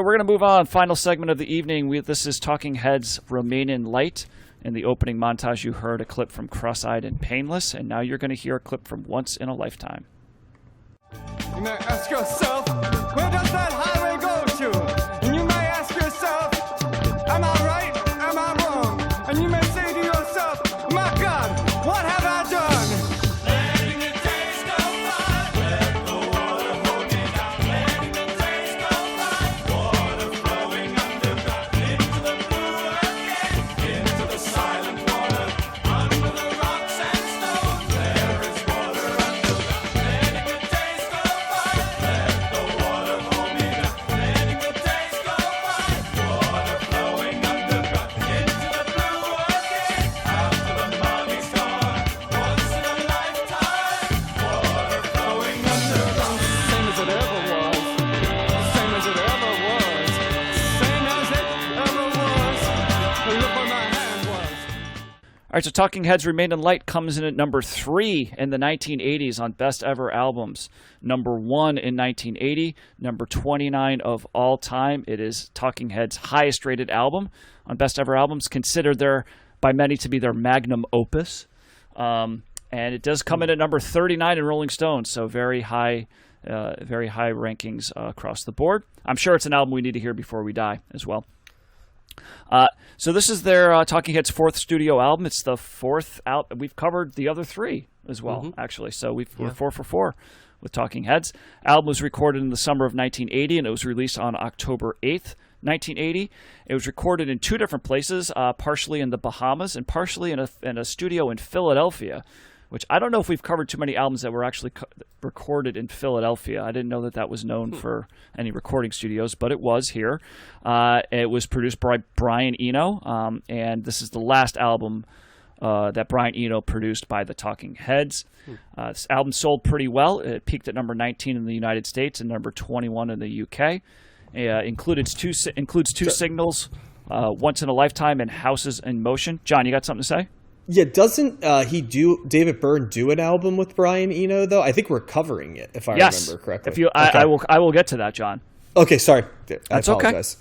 we're going to move on. Final segment of the evening. This is Talking Heads' Remain in Light. In the opening montage, you heard a clip from Cross-Eyed and Painless, and now you're going to hear a clip from Once in a Lifetime. You may ask yourself, where does that highway go to? And you may ask yourself, am I right? Am I wrong? And you may say to yourself, my God, what have I done? Letting the days go by, let the water hold me down. Letting the days go by, water flowing underground into the blue again, into the silent water, under the rocks and stones. There is water underground. Letting the days go by, let the water hold me down. Letting the days go by, water flowing underground into the blue again, after the money's gone. Once in a lifetime, water flowing underground. Same as it ever was, same as it ever was, same as it ever was. Look where my hand was. All right, so Talking Heads Remain in Light comes in at number 3 in the 1980s on Best Ever Albums. Number 1 in 1980, number 29 of all time. It is Talking Heads' highest rated album on Best Ever Albums, considered by many to be their magnum opus. And it does come in at number 39 in Rolling Stone, so very high rankings across the board. I'm sure it's an album we need to hear before we die as well. So this is their Talking Heads' 4th studio album. It's the 4th out. We've covered the other 3 as well, actually. So we're 4 for 4 with Talking Heads. Album was recorded in the summer of 1980, and it was released on October 8th, 1980. It was recorded in 2 different places, partially in the Bahamas and partially in a studio in Philadelphia, which I don't know if we've covered too many albums that were actually recorded in Philadelphia. I didn't know that was known for any recording studios, but it was here. It was produced by Brian Eno, and this is the last album that Brian Eno produced by the Talking Heads. This album sold pretty well. It peaked at number 19 in the United States and number 21 in the UK. Includes two singles, Once in a Lifetime and Houses in Motion. John, you got something to say? Yeah, doesn't David Byrne do an album with Brian Eno though? I think we're covering it if I remember correctly. I will get to that, John. Okay, sorry. I That's apologize.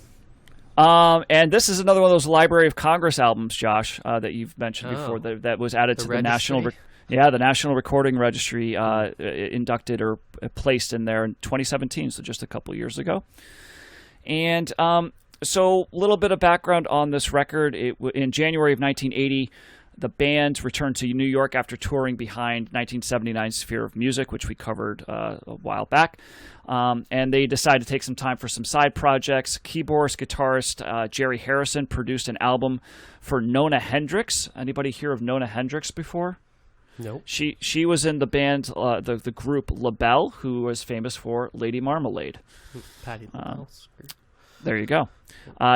Okay. And this is another one of those Library of Congress albums, Josh, that you've mentioned before that was added to the National Recording Registry, inducted or placed in there in 2017, so just a couple years ago. And so a little bit of background on this record. In January of 1980, the band returned to New York after touring behind 1979's Sphere of Music, which we covered a while back. And they decided to take some time for some side projects. Keyboardist, guitarist Jerry Harrison produced an album for Nona Hendryx. Anybody hear of Nona Hendryx before? No. She was in the band, the group LaBelle, who was famous for Lady Marmalade. Patti LaBelle's group. There you go.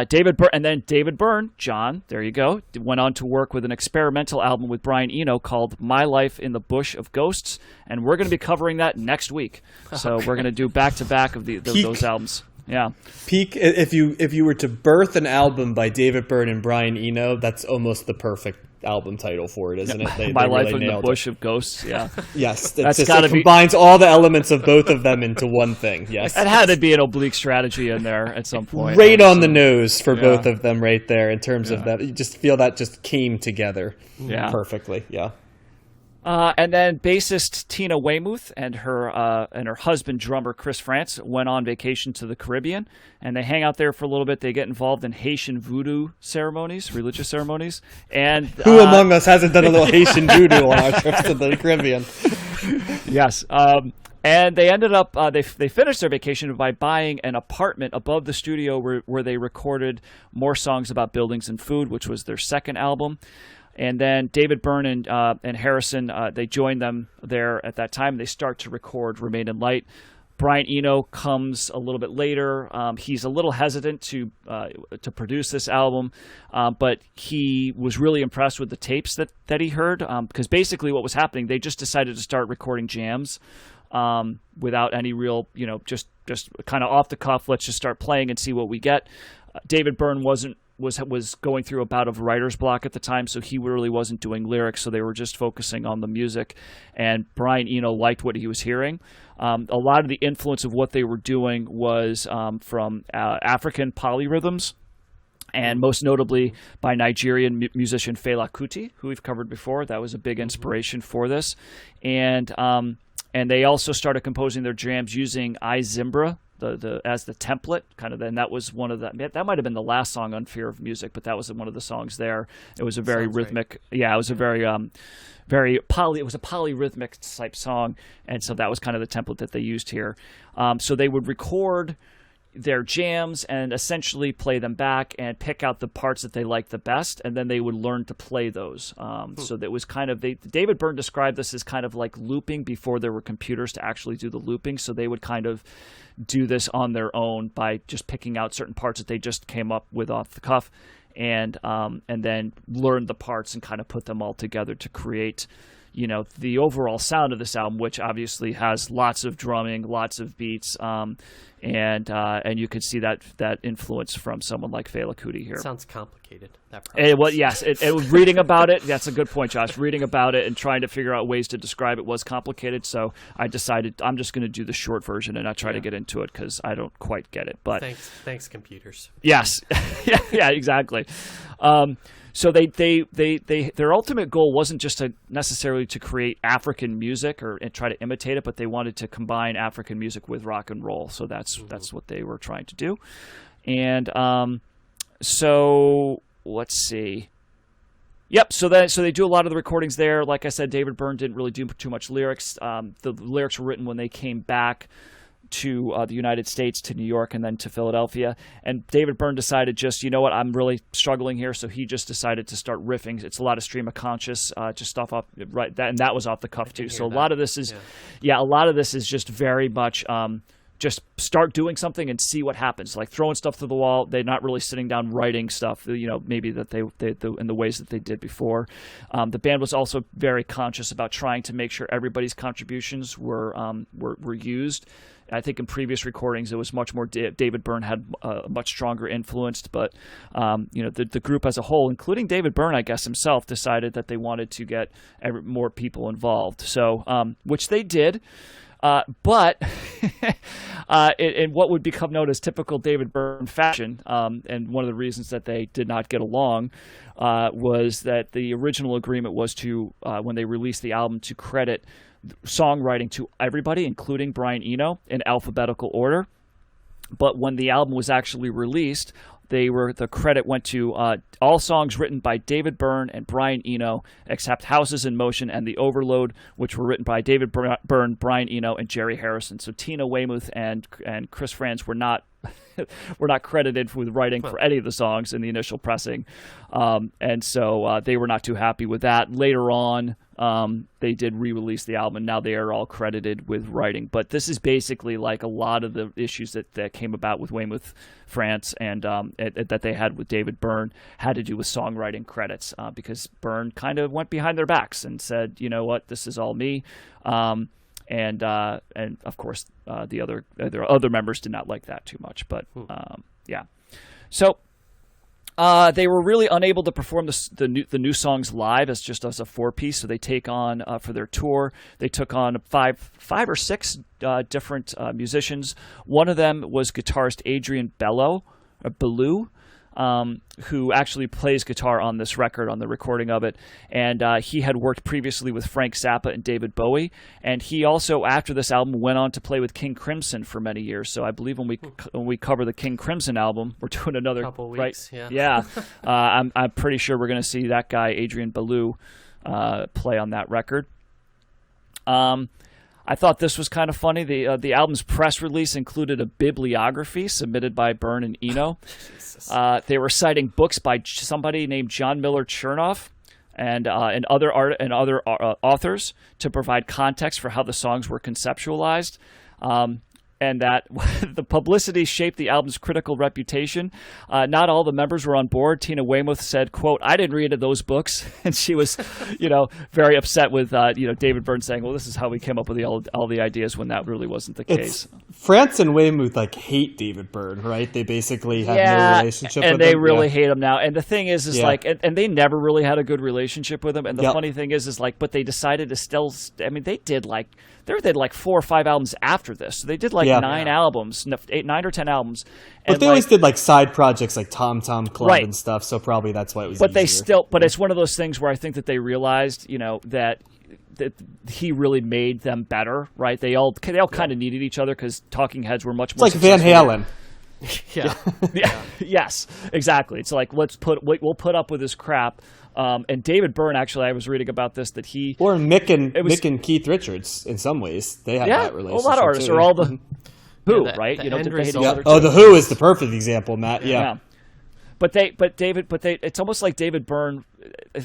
David Byrne, John, there you go, went on to work with an experimental album with Brian Eno called My Life in the Bush of Ghosts, and we're going to be covering that next week. So we're going to do back-to-back of those albums. Yeah. Peak. If you were to birth an album by David Byrne and Brian Eno, that's almost the perfect album title for it, isn't it? My Life in the Bush of Ghosts. Yeah. Yes, it combines all the elements of both of them into one thing. Yes, it had to be an oblique strategy in there at some point. Right on the nose for both of them, right there. In terms of that, you just feel that just came together perfectly. Yeah. And then bassist Tina Weymouth and her husband, drummer Chris France, went on vacation to the Caribbean, and they hang out there for a little bit. They get involved in Haitian voodoo ceremonies, religious ceremonies. And who among us hasn't done a little Haitian voodoo on our trips to the Caribbean? Yes. And they ended up they finished their vacation by buying an apartment above the studio where they recorded more songs about buildings and food, which was their second album. And then David Byrne and Harrison, they joined them there at that time. They start to record Remain in Light. Brian Eno comes a little bit later. He's a little hesitant to produce this album, but he was really impressed with the tapes that he heard, because basically what was happening, they just decided to start recording jams without any real, just kind of off the cuff. Let's just start playing and see what we get. David Byrne wasn't was going through a bout of writer's block at the time, so he really wasn't doing lyrics, so they were just focusing on the music. And Brian Eno liked what he was hearing. A lot of the influence of what they were doing was from African polyrhythms, and most notably by Nigerian musician Fela Kuti, who we've covered before. That was a big inspiration for this. And they also started composing their jams using iZimbra as the template, kind of. And that was one of that might have been the last song on Fear of Music, but that was one of the songs there. It was a very rhythmic, yeah, it was a very it was a polyrhythmic type song, and so that was kind of the template that they used here. So they would record their jams and essentially play them back and pick out the parts that they liked the best, and then they would learn to play those. So that was kind of David Byrne described this as kind of like looping before there were computers to actually do the looping. So they would kind of do this on their own by just picking out certain parts that they just came up with off the cuff, and then learn the parts and kind of put them all together to create, the overall sound of this album, which obviously has lots of drumming, lots of beats, and you could see that influence from someone like Fela Kuti here. Sounds complicated. That process. Well, yes. It was reading about it. That's a good point, Josh. Reading about it and trying to figure out ways to describe it was complicated. So I decided I'm just going to do the short version and not try to get into it because I don't quite get it. But thanks, computers. Yes. yeah, exactly. So their ultimate goal wasn't just necessarily to create African music and try to imitate it, but they wanted to combine African music with rock and roll. So that's what they were trying to do. And so let's see. Yep. So they do a lot of the recordings there. Like I said, David Byrne didn't really do too much lyrics. The lyrics were written when they came back to the United States, to New York, and then to Philadelphia. And David Byrne decided I'm really struggling here, so he just decided to start riffing. It's a lot of stream of conscious, just stuff off right that, and that was off the cuff too. So a lot of this is, a lot of this is just very much just start doing something and see what happens, like throwing stuff to the wall. They're not really sitting down writing stuff, maybe that they in the ways that they did before. The band was also very conscious about trying to make sure everybody's contributions were used. I think in previous recordings, it was much more David Byrne had a much stronger influence, but the group as a whole, including David Byrne, I guess himself, decided that they wanted to get more people involved. So, which they did. But in what would become known as typical David Byrne fashion, and one of the reasons that they did not get along was that the original agreement was to, when they released the album, to credit songwriting to everybody, including Brian Eno, in alphabetical order. But when the album was actually released, the credit went to all songs written by David Byrne and Brian Eno, except Houses in Motion and The Overload, which were written by David Byrne, Brian Eno, and Jerry Harrison. So Tina Weymouth and Chris Frantz were not credited with writing for any of the songs in the initial pressing, and so they were not too happy with that. Later on, they did re-release the album, and now they are all credited with writing. But this is basically like a lot of the issues that came about with Weymouth, France, and that they had with David Byrne had to do with songwriting credits, because Byrne kind of went behind their backs and said, you know what, this is all me. And of course, the other members did not like that too much. But yeah, so they were really unable to perform the new songs live as a 4-piece. So they take on for their tour. They took on five or six different musicians. One of them was guitarist Adrian Belew, who actually plays guitar on this record, on the recording of it. And he had worked previously with Frank Zappa and David Bowie. And he also, after this album, went on to play with King Crimson for many years. So I believe when we cover the King Crimson album, we're doing another couple weeks, right? Yeah. I'm pretty sure we're going to see that guy, Adrian Belew, play on that record. I thought this was kind of funny. The album's press release included a bibliography submitted by Byrne and Eno. They were citing books by somebody named John Miller Chernoff and other authors to provide context for how the songs were conceptualized. and that the publicity shaped the album's critical reputation. Not all the members were on board. Tina Weymouth said, quote, "I didn't read those books." And she was, very upset with, David Byrne saying, well, this is how we came up with all the ideas when that really wasn't the case. France and Weymouth hate David Byrne, right? They basically have no relationship with him. And they really hate him now. And the thing is and they never really had a good relationship with him. And the funny thing is but they decided to still, they did 4 or 5 albums after this. So they did 9 albums, 9 or 10 albums. But they always did side projects like Tom Tom Club and stuff. So probably that's why it was. But easier. But it's one of those things where I think that they realized, that he really made them better, right? They all kind of needed each other because Talking Heads were much more. It's like Van Halen. Yeah. Yes, exactly. It's like we'll put up with this crap. And David Byrne, actually, I was reading about this or Mick and Keith Richards in some ways they have that relationship. A lot of artists too. or all the Who, right? The end result. The Who is the perfect example, Matt. Yeah. It's almost like David Byrne.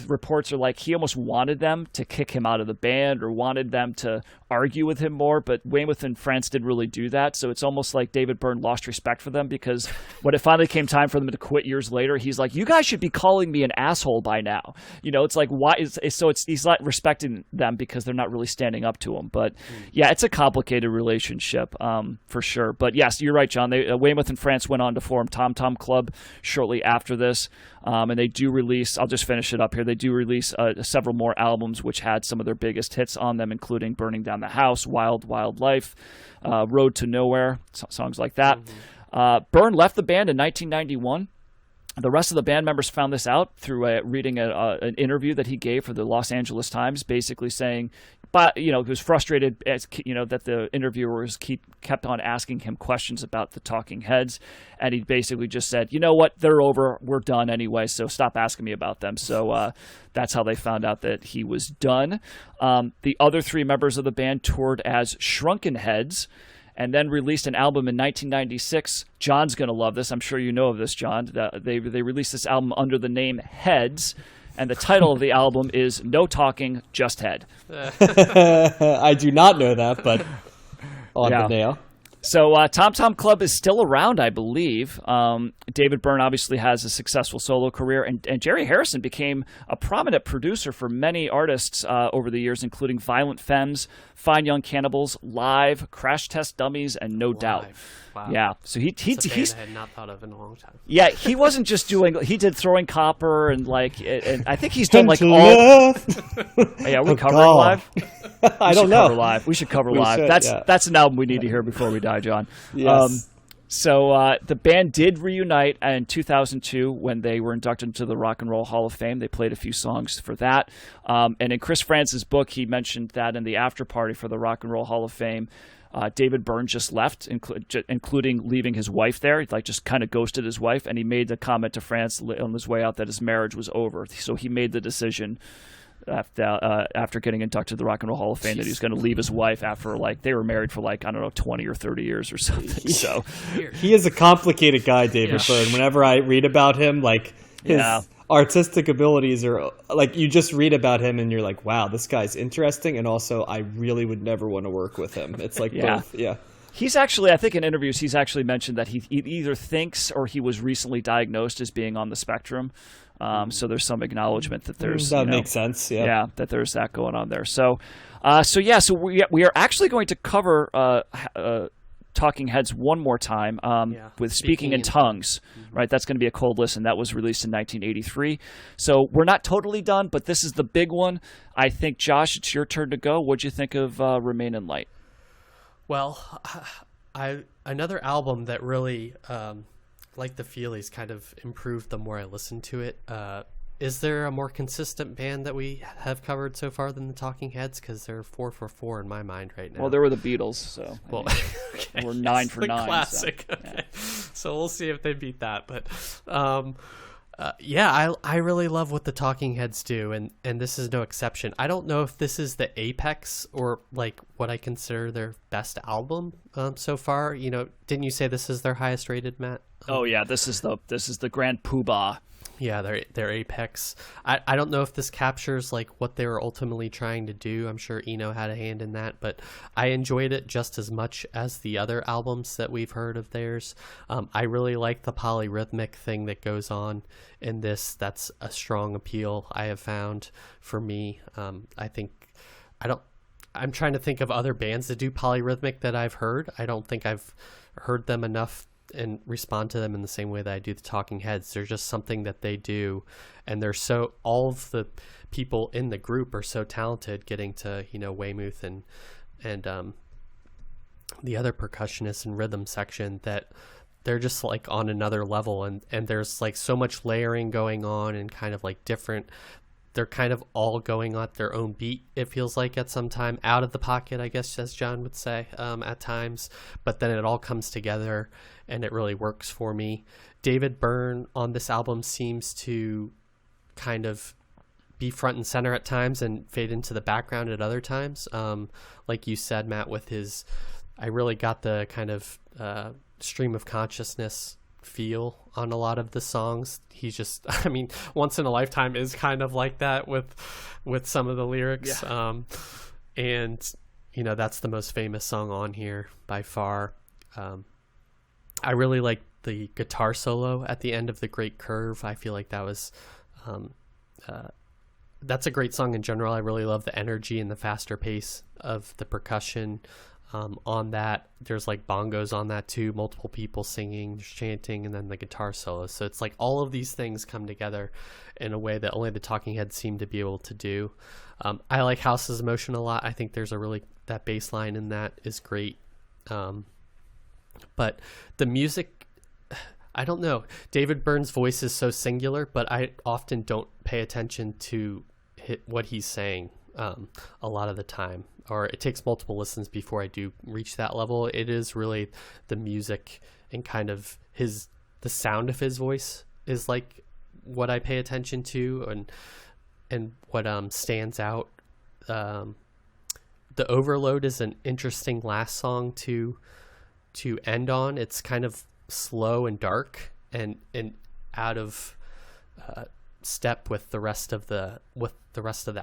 Reports are he almost wanted them to kick him out of the band or wanted them to argue with him more, but Weymouth and France didn't really do that. So it's almost like David Byrne lost respect for them because when it finally came time for them to quit years later, he's like, "You guys should be calling me an asshole by now." It's like, why? He's not respecting them because they're not really standing up to him. But it's a complicated relationship for sure. But yes, you're right, John. Weymouth and France went on to form Tom Tom Club shortly after this. And they do release, I'll just finish it up here, they do release several more albums which had some of their biggest hits on them, including Burning Down the House, Wild Wild Life, Road to Nowhere, songs like that. Byrne left the band in 1991. The rest of the band members found this out through reading an interview that he gave for the Los Angeles Times, basically saying, but he was frustrated that the interviewers kept on asking him questions about the Talking Heads, and he basically just said, "You know what? They're over. We're done anyway. So stop asking me about them." So that's how they found out that he was done. The other 3 members of the band toured as Shrunken Heads, and then released an album in 1996. John's going to love this. I'm sure you know of this, John. They released this album under the name Heads, and the title of the album is No Talking, Just Head. I do not know that, but on the nail. So Tom Tom Club is still around, I believe. David Byrne obviously has a successful solo career, and Jerry Harrison became a prominent producer for many artists over the years, including Violent Femmes, Fine Young Cannibals, Live, Crash Test Dummies, and No Doubt. Wow. Yeah, so he's I had not thought of in a long time. Yeah, he wasn't just he did Throwing Copper and I think he's done all. Yeah, are we covering Live? I don't know. Live. We should cover Live. Should, that's an album we need to hear before we die, John. Yes. So the band did reunite in 2002 when they were inducted into the Rock and Roll Hall of Fame. They played a few songs for that. And in Chris France's book, he mentioned that in the after party for the Rock and Roll Hall of Fame, David Byrne just left, including leaving his wife there. He just kind of ghosted his wife, and he made the comment to France on his way out that his marriage was over. So he made the decision after getting inducted to the Rock and Roll Hall of Fame that he was going to leave his wife after they were married for 20 or 30 years or something. So he is a complicated guy, David Byrne. Whenever I read about him, his artistic abilities are you just read about him and you're like, wow, this guy's interesting, and also I really would never want to work with him. It's both. Yeah. He's actually, I think in interviews, he's actually mentioned that he either thinks or he was recently diagnosed as being on the spectrum. So there's some acknowledgement that there's that makes sense. Yeah, that there's that going on there. So we are actually going to cover Talking Heads one more time with Speaking in Tongues. Right, that's going to be a cold listen. That was released in 1983. So we're not totally done, but this is the big one. I think, Josh, it's your turn to go. What'd you think of Remain in Light? Well, another album that really, like the Feelies, kind of improved the more I listened to it. Is there a more consistent band that we have covered so far than the Talking Heads? Because they're 4 for 4 in my mind right now. Well, there were the Beatles, so okay. We're 9 for 9. Classic. So, okay. So we'll see if they beat that. But I really love what the Talking Heads do, and this is no exception. I don't know if this is the apex or what I consider their best album so far. Didn't you say this is their highest rated, Matt? Oh yeah, this is the grand poobah. Yeah, their apex. I don't know if this captures like what they were ultimately trying to do. I'm sure Eno had a hand in that, but I enjoyed it just as much as the other albums that we've heard of theirs. I really like the polyrhythmic thing that goes on in this. That's a strong appeal I have found for me. I'm trying to think of other bands that do polyrhythmic that I've heard. I don't think I've heard them enough and respond to them in the same way that I do the Talking Heads. They're just something that they do, and all of the people in the group are so talented, getting to Weymouth and the other percussionists and rhythm section, that they're just like on another level, and there's like so much layering going on and kind of like different. They're kind of all going at their own beat, it feels like, at some time, out of the pocket, I guess, as John would say, at times. But then it all comes together, and it really works for me. David Byrne on this album seems to kind of be front and center at times and fade into the background at other times. Like you said, Matt, I really got the kind of stream of consciousness feel on a lot of the songs. He's just, I mean, Once in a Lifetime is kind of like that with some of the lyrics. Yeah. And that's the most famous song on here by far. I really like the guitar solo at the end of The Great Curve. I feel like that was that's a great song in general. I really love the energy and the faster pace of the percussion on that. There's like bongos on that too, multiple people singing, chanting, and then the guitar solo. So it's like all of these things come together in a way that only the Talking Heads seem to be able to do. I like House's Emotion a lot. I think there's that bass line in that is great. But the music, I don't know. David Byrne's voice is so singular, but I often don't pay attention to what he's saying a lot of the time. Or it takes multiple listens before I do reach that level. It is really the music and kind of the sound of his voice is like what I pay attention to and what stands out. The Overload is an interesting last song to end on. It's kind of slow and dark and out of step with the rest of the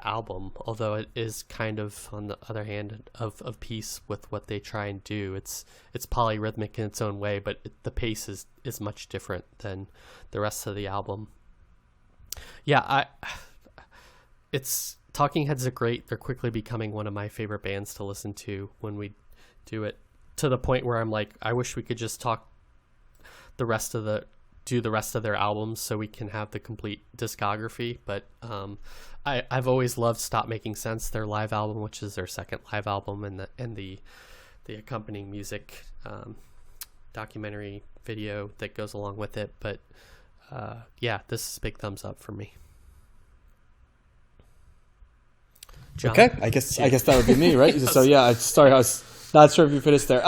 album, although it is kind of, on the other hand, of piece with what they try and do. It's polyrhythmic in its own way, but the pace is much different than the rest of the album. Yeah, it's Talking Heads are great. They're quickly becoming one of my favorite bands to listen to when we do it, to the point where I'm like, I wish we could just do the rest of their albums so we can have the complete discography. But I've always loved Stop Making Sense, their live album, which is their second live album, and the accompanying music documentary video that goes along with it. But yeah, this is a big thumbs up for me. John? Okay, I guess that would be me, right? Yes. So yeah, sorry, I was not sure if you finished there.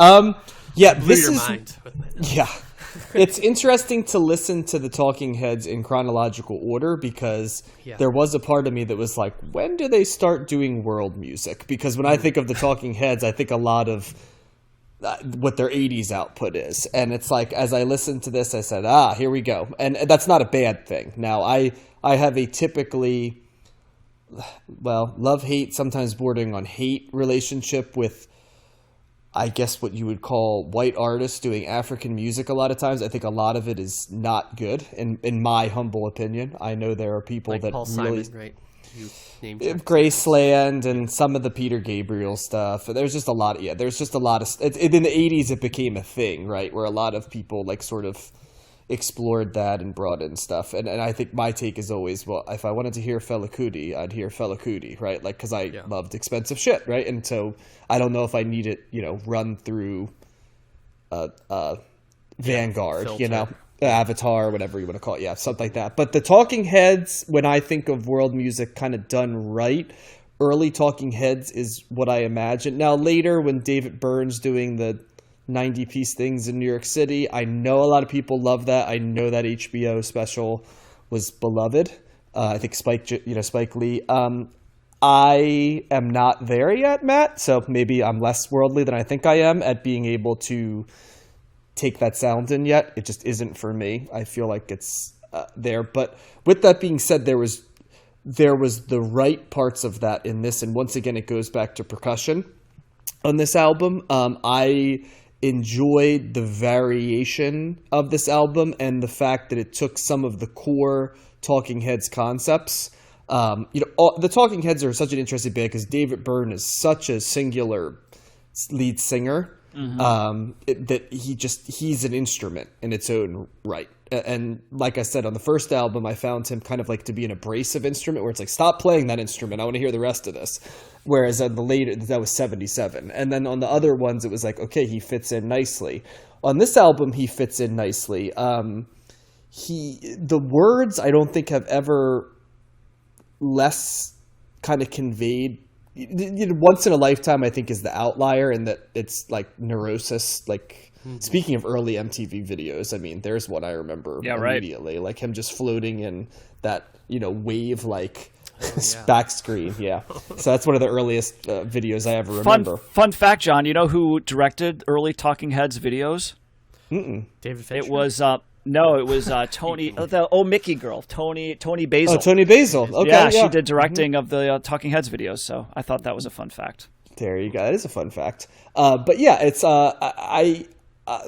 Yeah, this is mind with my yeah. It's interesting to listen to the Talking Heads in chronological order, because there was a part of me that was like, when do they start doing world music? Because when I think of the Talking Heads, I think a lot of what their 80s output is. And it's like, as I listened to this, I said, here we go. And that's not a bad thing. Now, I have a typically, love-hate, sometimes bordering on hate relationship with, I guess, what you would call white artists doing African music a lot of times. I think a lot of it is not good, in my humble opinion. I know there are people like that Paul really... Simon, right? You named Graceland and some of the Peter Gabriel stuff. There's just a lot of... in the 80s, it became a thing, right? Where a lot of people like sort of explored that and brought in stuff. And I think my take is always, well, if I wanted to hear Fela Kuti, I'd hear Fela Kuti, right? Like, because I loved expensive shit, right? And so I don't know if I need it, run through Vanguard, filter. Avatar, whatever you want to call it. Yeah, something like that. But the Talking Heads, when I think of world music kind of done right, early Talking Heads is what I imagine. Now, later, when David Byrne's doing the 90-piece things in New York City, I know a lot of people love that. I know that HBO special was beloved. I think Spike Lee. I am not there yet, Matt, so maybe I'm less worldly than I think I am at being able to take that sound in yet. It just isn't for me. I feel like it's there. But with that being said, there was the right parts of that in this, and once again, it goes back to percussion on this album. I enjoyed the variation of this album and the fact that it took some of the core Talking Heads concepts. The Talking Heads are such an interesting band because David Byrne is such a singular lead singer. That he's an instrument in its own right. And like I said, on the first album, I found him kind of like to be an abrasive instrument where it's like, stop playing that instrument. I want to hear the rest of this. Whereas on the later, that was 77. And then on the other ones, it was like, okay, he fits in nicely. On this album, he fits in nicely. The words I don't think have ever less kind of conveyed. Once in a Lifetime, I think, is the outlier in that it's like Neurosis. Like, speaking of early MTV videos, I mean, there's one I remember immediately. Like him just floating in that, wave-like back screen. Yeah. So that's one of the earliest videos I ever remember. Fun fact, John, you know who directed early Talking Heads videos? David Fincher? It was... No, it was Tony, the Mickey girl, Tony Basil. Oh, Tony Basil. Okay, yeah, she did directing of the Talking Heads videos, so I thought that was a fun fact. There you go. That is a fun fact. But yeah, it's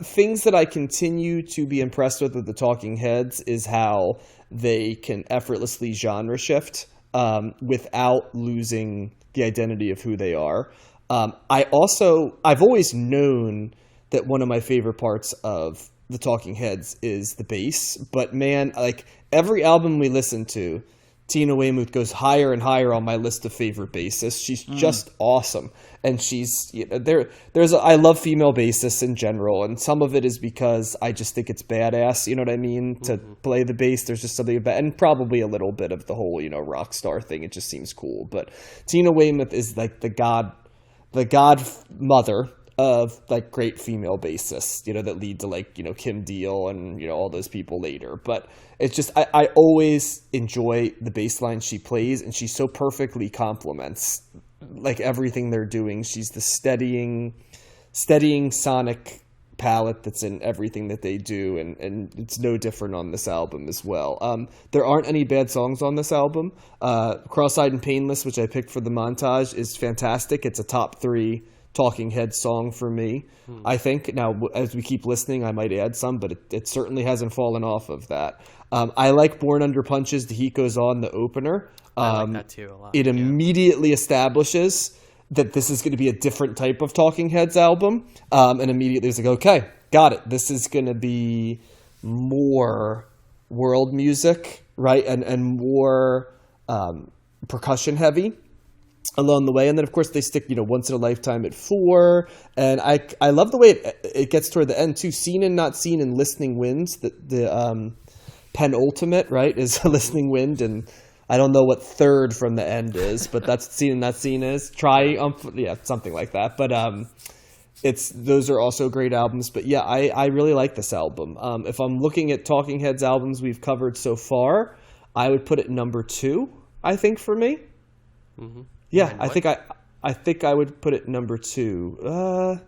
things that I continue to be impressed with the Talking Heads is how they can effortlessly genre shift without losing the identity of who they are. I've always known that one of my favorite parts of the Talking Heads is the bass, but man, like every album we listen to, Tina Weymouth goes higher and higher on my list of favorite bassists. She's just awesome, and she's I love female bassists in general, and some of it is because I just think it's badass. You know what I mean? To play the bass, there's just something about, and probably a little bit of the whole rock star thing. It just seems cool. But Tina Weymouth is like the godmother of like great female bassists, that lead to like, Kim Deal and, all those people later. But it's just, I always enjoy the bass line she plays, and she so perfectly complements like everything they're doing. She's the steadying sonic palette that's in everything that they do. And it's no different on this album as well. There aren't any bad songs on this album. Cross-Eyed and Painless, which I picked for the montage, is fantastic. It's a top 3 Talking Heads song for me, I think. Now, as we keep listening, I might add some, but it certainly hasn't fallen off of that. I like Born Under Punches, The Heat Goes On, the opener. I like that too a lot. It immediately establishes that this is going to be a different type of Talking Heads album, and immediately it's like, okay, got it. This is going to be more world music, right, and more percussion heavy along the way. And then of course they stick Once in a Lifetime at 4, and I love the way it gets toward the end too. Seen and Not Seen and Listening Winds, the penultimate, right, is Listening Wind, and I don't know what third from the end is, but that's Seen and Not Seen is something like that. But those are also great albums. But yeah, I really like this album. If I'm looking at Talking Heads albums we've covered so far, I would put it number 2, I think, for me. Yeah, I think I would put it number 2.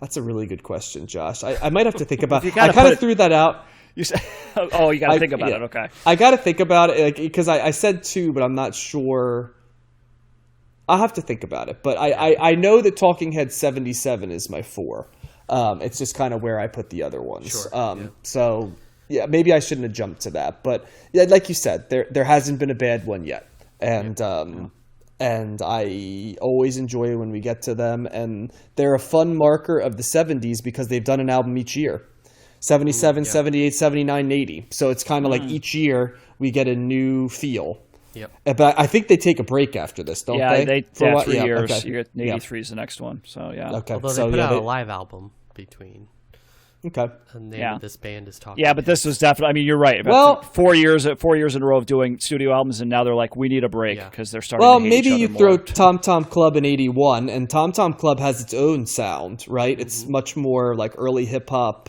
That's a really good question, Josh. I might have to think about it. I kind of threw that out. You said, oh, you got to think about it. Okay. I got to think about it because I said 2, but I'm not sure. I'll have to think about it. But I know that Talking Heads 77 is my 4. It's just kind of where I put the other ones. Sure. So, yeah, maybe I shouldn't have jumped to that. But yeah, like you said, there hasn't been a bad one yet. And I always enjoy when we get to them. And they're a fun marker of the 70s because they've done an album each year. 77, 78, 79, 80. So it's kind of like each year we get a new feel. Yep. But I think they take a break after this, don't they? Yeah, they for 3 years. Okay. You get 83 is the next one. So, yeah. Okay. Although they put out a live album between. Okay. And the name of this band is Talking Yeah, but this was definitely, I mean, you're right. Well, 4 years in a row of doing studio albums, and now they're like, we need a break because they're starting to hate maybe each you other throw more. Tom Tom Club in 81, and Tom Tom Club has its own sound, right? It's much more like early hip-hop,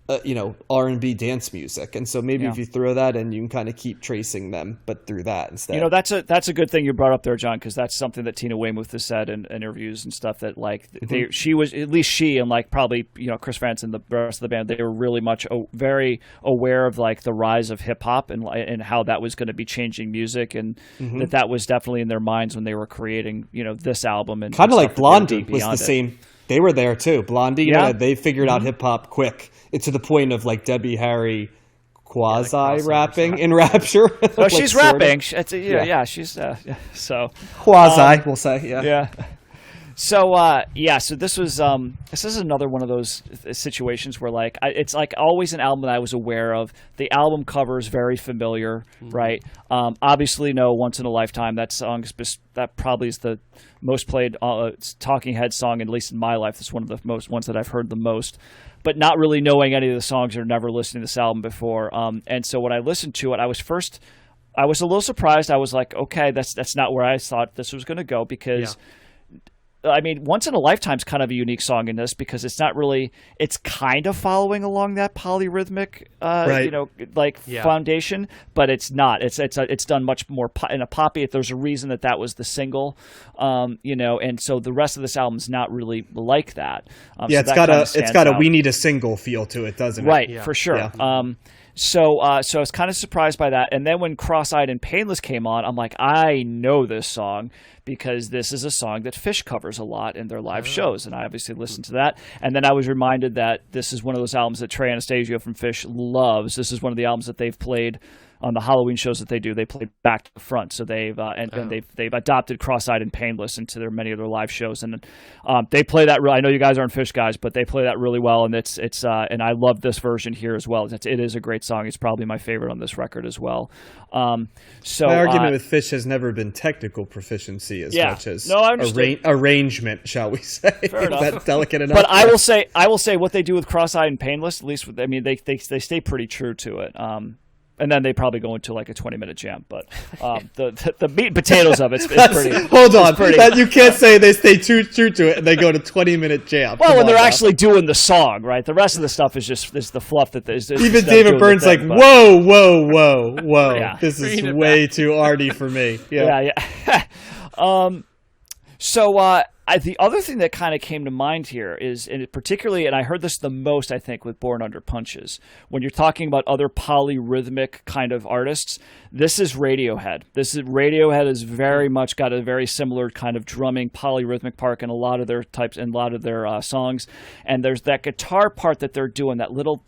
R&B dance music. And so maybe Yeah. if you throw that in, you can kind of keep tracing them, but through that instead. That's a good thing you brought up there, John, because that's something that Tina Weymouth has said in interviews and stuff, that like she was, at least she and like probably Chris Vance and the rest of the band, they were really much very aware of like the rise of hip hop and how that was going to be changing music, and that was definitely in their minds when they were creating this album, and kind of like stuff that they would Blondie do was the beyond it. same. They were there too. Blondie, Yeah. they figured out hip hop quick. It's to the point of like Debbie Harry quasi rapping in Rapture. Oh, Like, she's sorta. rapping. She's so Quasi, we'll say. yeah. So so this was this is another one of those situations where like it's like always an album that I was aware of. The album cover is very familiar, right? Obviously, no Once in a Lifetime. That song that probably is the most played Talking Heads song, at least in my life. It's one of the most ones that I've heard the most. But not really knowing any of the songs or never listening to this album before. And so when I listened to it, I was a little surprised. I was like, okay, that's not where I thought this was going to go, because I mean, Once in a Lifetime is kind of a unique song in this, because it's not really, it's kind of following along that polyrhythmic, foundation, but it's not. It's done much more in a poppy. There's a reason that was the single, and so the rest of this album's not really like that. It's got a we need a single feel to it, doesn't it? Right, for sure. Yeah. So I was kind of surprised by that. And then when Cross-Eyed and Painless came on, I'm like, I know this song, because this is a song that Phish covers a lot in their live shows. And I obviously listened to that. And then I was reminded that this is one of those albums that Trey Anastasio from Phish loves. This is one of the albums that they've played on the Halloween shows that they do. They play back to front, so they've adopted Cross-Eyed and Painless into many of their live shows, and they play that. I know you guys aren't Phish guys, but they play that really well, and it's and I love this version here as well. It is a great song. It's probably my favorite on this record as well. So my argument with Phish has never been technical proficiency as much as arrangement, shall we say? Fair enough. That delicate enough? But I will say what they do with Cross-Eyed and Painless, at least they stay pretty true to it. And then they probably go into like a 20-minute jam, but the meat and potatoes of it's pretty. Hold on, you can't say they stay true to it and they go to 20-minute jam. Well, when they're actually doing the song, right? The rest of the stuff is just the fluff that is. Even David Byrne's like, whoa, Yeah. this is way too arty for me. Yeah. So the other thing that kind of came to mind here is, and particularly, and I heard this the most, I think, with Born Under Punches, when you're talking about other polyrhythmic kind of artists, this is Radiohead. Radiohead has very much got a very similar kind of drumming polyrhythmic part in a lot of their types and a lot of their songs. And there's that guitar part that they're doing, that little...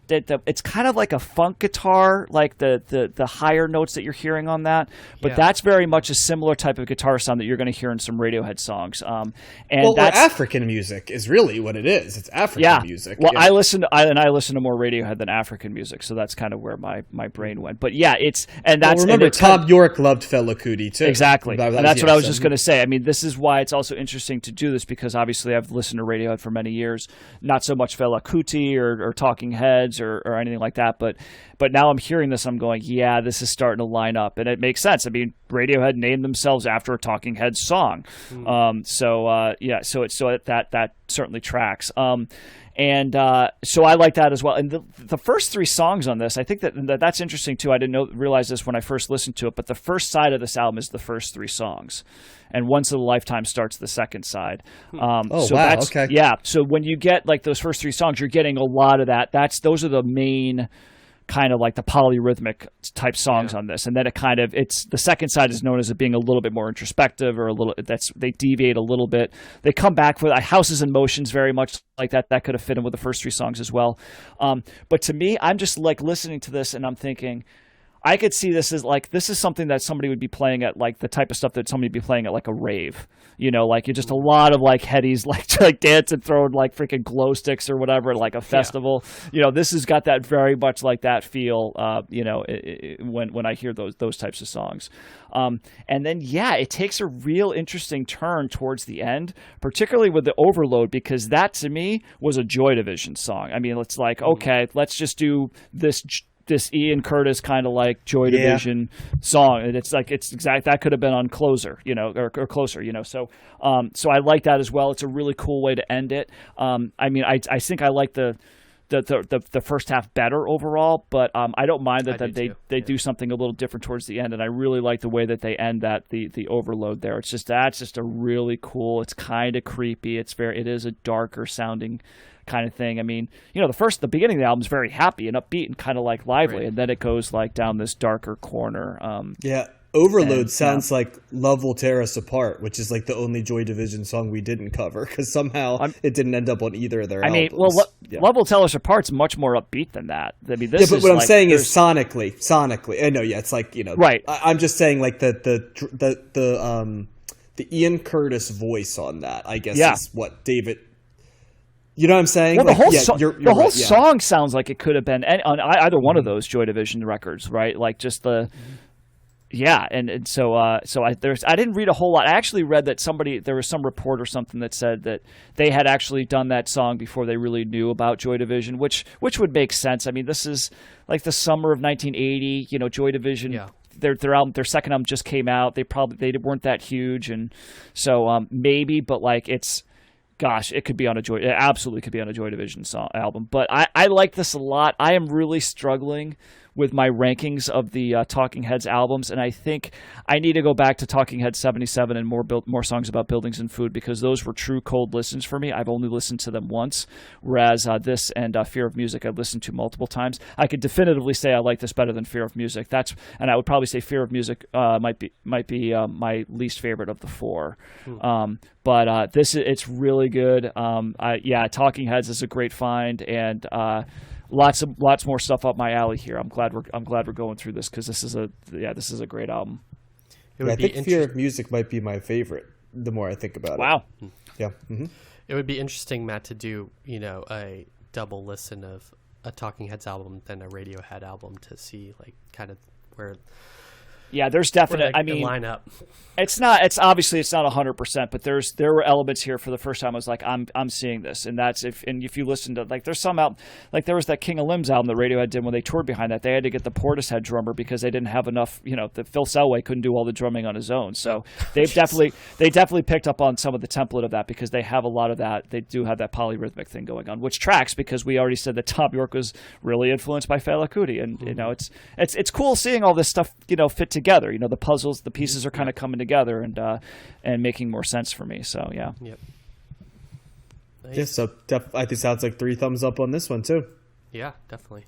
it's kind of like a funk guitar, like the higher notes that you're hearing on that, but that's very much a similar type of guitar sound that you're going to hear in some Radiohead songs. That's African music is really what it is. It's African music. Well, I listen to more Radiohead than African music, so that's kind of where my brain went. But remember Tom York loved Fela Kuti too. Exactly, and that's what I was just going to say. I mean, this is why it's also interesting to do this, because obviously I've listened to Radiohead for many years, not so much Fela Kuti or Talking Heads or anything like that, but now I'm hearing this, I'm going, yeah, this is starting to line up, and it makes sense. I mean, Radiohead named themselves after a Talking Heads song, so that certainly tracks. So I like that as well. And the first three songs on this, I think that's interesting too. I didn't realize this when I first listened to it, but the first side of this album is the first three songs, and Once in a Lifetime starts the second side. Okay. Yeah. So when you get like those first three songs, you're getting a lot of that. Those are the main kind of like the polyrhythmic type songs on this, and then it's the second side is known as it being a little bit more introspective, or they deviate a little bit. They come back with Houses in Motions, very much like that could have fit in with the first three songs as well. But to me, I'm just like listening to this and I'm thinking, I could see this is something that somebody would be playing at, like the type of stuff that somebody would be playing at like a rave, like you're just a lot of like headies like dancing, throwing like freaking glow sticks or whatever at like a festival. This has got that very much like that feel, when I hear those types of songs. And then, it takes a real interesting turn towards the end, particularly with the Overload, because that to me was a Joy Division song. I mean, it's like, okay, let's just do this Ian Curtis kind of like Joy Division song, and it's exact that could have been on Closer, or Closer, so I like that as well. It's a really cool way to end it. I mean, I think I like the the first half better overall, but I don't mind that they do something a little different towards the end, and I really like the way that they end the overload there. That's just a really cool. It's kind of creepy. It is a darker sounding kind of thing. I mean, the beginning of the album is very happy and upbeat and kind of like lively, right. And then it goes like down this darker corner. Overload sounds like Love Will Tear Us Apart, which is like the only Joy Division song we didn't cover because somehow it didn't end up on either of their albums. Love Will Tear Us Apart's much more upbeat than that. I mean, this but is what I'm like, saying is sonically. I know, it's like right. I'm just saying like the Ian Curtis voice on that, I guess, is what David. You know what I'm saying? Well, the whole right, song sounds like it could have been on either one of those Joy Division records, right? Like just the. Yeah, and so I didn't read a whole lot. I actually read that there was some report or something that said that they had actually done that song before they really knew about Joy Division, which would make sense. I mean, this is like the summer of 1980. Joy Division. Yeah. Their album, their second album just came out. They weren't that huge, and so maybe, but like it could be on it absolutely could be on a Joy Division album. But I like this a lot. I am really struggling with my rankings of the Talking Heads albums, and I think I need to go back to Talking Heads 77 and more songs about buildings and food, because those were true cold listens for me. I've only listened to them once, whereas this and Fear of Music I've listened to multiple times. I could definitively say I like this better than Fear of Music. And I would probably say Fear of Music might be my least favorite of the four. But it's really good. Talking Heads is a great find, and lots more stuff up my alley here. I'm glad we're going through this, because this is a great album. I think Fear of Music might be my favorite. The more I think about it. Wow. Yeah. Mm-hmm. It would be interesting, Matt, to do a double listen of a Talking Heads album than a Radiohead album to see like kind of where. Yeah, there's definite. Line up. It's obviously it's not 100%, but there were elements here for the first time. I was like, I'm seeing this, and if you listen to like there's some out like there was that King of Limbs album that Radiohead did when they toured behind that. They had to get the Portishead drummer because they didn't have enough. That Phil Selway couldn't do all the drumming on his own. So they definitely picked up on some of the template of that, because they have a lot of that. They do have that polyrhythmic thing going on, which tracks because we already said that Tom York was really influenced by Fela Kuti, and it's cool seeing all this stuff fit together. The puzzles, the pieces are kind of coming together and making more sense for me. So yeah. Yep. Nice. Yeah, so I think sounds like 3 thumbs up on this one too. Yeah, definitely.